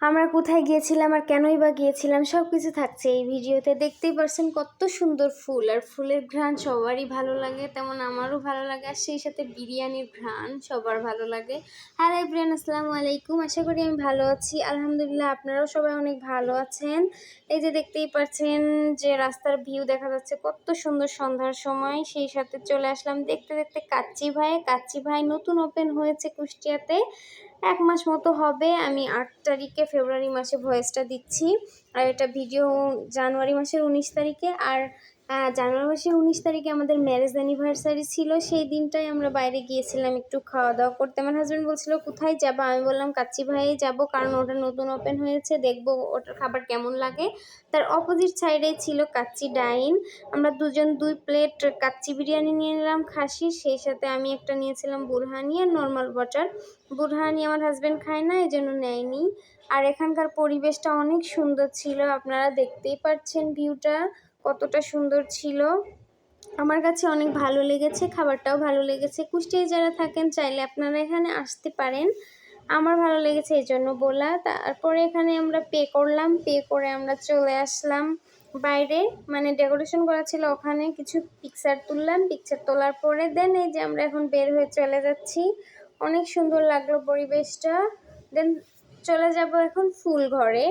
আমরা কোথায় গিয়েছিলাম আর কেনই বা গিয়েছিলাম সব কিছু থাকছে এই ভিডিওতে। দেখতেই পারছেন কত সুন্দর ফুল, আর ফুলের ঘ্রাণ সবারই ভালো লাগে, তেমন আমারও ভালো লাগে, আর সেই সাথে বিরিয়ানির ঘ্রাণ সবার ভালো লাগে। হ্যালো এভরিওয়ান, আসসালামু আলাইকুম। আশা করি আমি ভালো আছি, আলহামদুলিল্লাহ আপনারাও সবাই অনেক ভালো আছেন। এই যে দেখতেই পাচ্ছেন যে রাস্তার ভিউ দেখা যাচ্ছে কত সুন্দর সন্ধ্যার সময়। সেই সাথে চলে আসলাম দেখতে দেখতে কাচ্চি ভাই নতুন ওপেন হয়েছে কুষ্টিয়াতে, 1 মাস মতো হবে। আমি 8 তারিখে ফেব্রুয়ারি মাসে ভয়েসটা দিচ্ছি, আর এটা ভিডিও জানুয়ারি মাসের 19 তারিখে। আর জানুয়ারি মাসের 19 তারিখে আমাদের ম্যারেজ অ্যানিভার্সারি ছিল। সেই দিনটাই আমরা বাইরে গিয়েছিলাম একটু খাওয়া দাওয়া করতে। আমার হাজব্যান্ড বলছিল কোথায় যাবো, আমি বললাম কাচ্চি ভাইয়ে যাবো, কারণ ওটা নতুন ওপেন হয়েছে, দেখবো ওটার খাবার কেমন লাগে। তার অপোজিট সাইডে ছিল কাচ্চি ডাইন। আমরা দুজন 2 প্লেট কাচ্চি বিরিয়ানি নিয়ে নিলাম খাসি, সেই সাথে আমি একটা নিয়েছিলাম বুরহানি আর নর্মাল বাটার। বুরহানি আমার হাজব্যান্ড খায় না, এই জন্য নেয়নি। আর এখানকার পরিবেশটা অনেক সুন্দর ছিল, আপনারা দেখতেই পাচ্ছেন ভিউটা কতটা সুন্দর ছিল। আমার কাছে অনেক ভালো লেগেছে, খাবারটাও ভালো লেগেছে। কুষ্টিয়ায় যারা থাকেন চাইলে আপনারা এখানে আসতে পারেন, আমার ভালো লেগেছে এই জন্য বলা। তারপরে এখানে আমরা পে করলাম, পে করে আমরা চলে আসলাম বাইরে, মানে ডেকোরেশন করা ছিল ওখানে, কিছু পিকচার তুললাম। পিকচার তোলার পরে দেন এই যে আমরা এখন বের হয়ে চলে যাচ্ছি। অনেক সুন্দর লাগলো পরিবেশটা। দেন চলে যাব এখন ফুল ঘরে।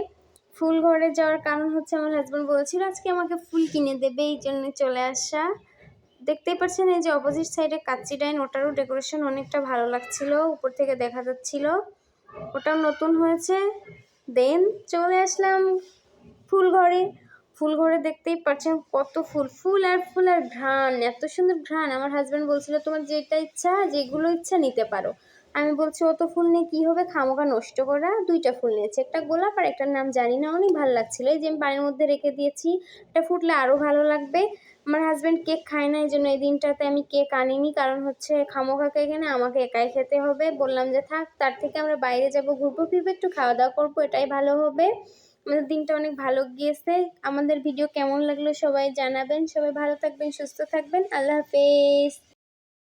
ফুল ঘরে যাওয়ার কারণ হচ্ছে আমার হাজব্যান্ড বলেছিল আজকে আমাকে ফুল কিনে দেবে, এই জন্য চলে আসা। দেখতেই পাচ্ছেন এই যে অপোজিট সাইডে কাচ্চি ডাইন, ওটারও ডেকোরেশন অনেকটা ভালো লাগছিল, উপর থেকে দেখা যাচ্ছিল, ওটাও নতুন হয়েছে। দেন চলে আসলাম ফুল ঘরে। ফুল ঘরে দেখতেই পাচ্ছেন কত ফুল, ফুল আর ঘ্রাণ, এত সুন্দর ঘ্রাণ। আমার হাজব্যান্ড বলছিল তোমার যেটা ইচ্ছা, যেগুলো ইচ্ছা নিতে পারো। আমি বলছি অত ফুল নিয়ে কী হবে, খামোখা নষ্ট করা। 2টা ফুল নিয়েছি, একটা গোলাপ আর একটার নাম জানি না, অনেক ভালো লাগছিল। এই যে আমি পানির মধ্যে রেখে দিয়েছি, এটা ফুটলে আরও ভালো লাগবে। আমার হাজব্যান্ড কেক খায় না, এই জন্য এই দিনটাতে আমি কেক আনিনি, কারণ হচ্ছে খামোখা কেক এনে আমাকে একাই খেতে হবে। বললাম যে থাক, তার থেকে আমরা বাইরে যাব, ঘুরবো ফিরবো, একটু খাওয়া দাওয়া করবো, এটাই ভালো হবে। আমাদের দিনটা অনেক ভালো গিয়েছে। আমাদের ভিডিও কেমন লাগলো সবাই জানাবেন। সবাই ভালো থাকবেন, সুস্থ থাকবেন। আল্লাহ হাফেজ।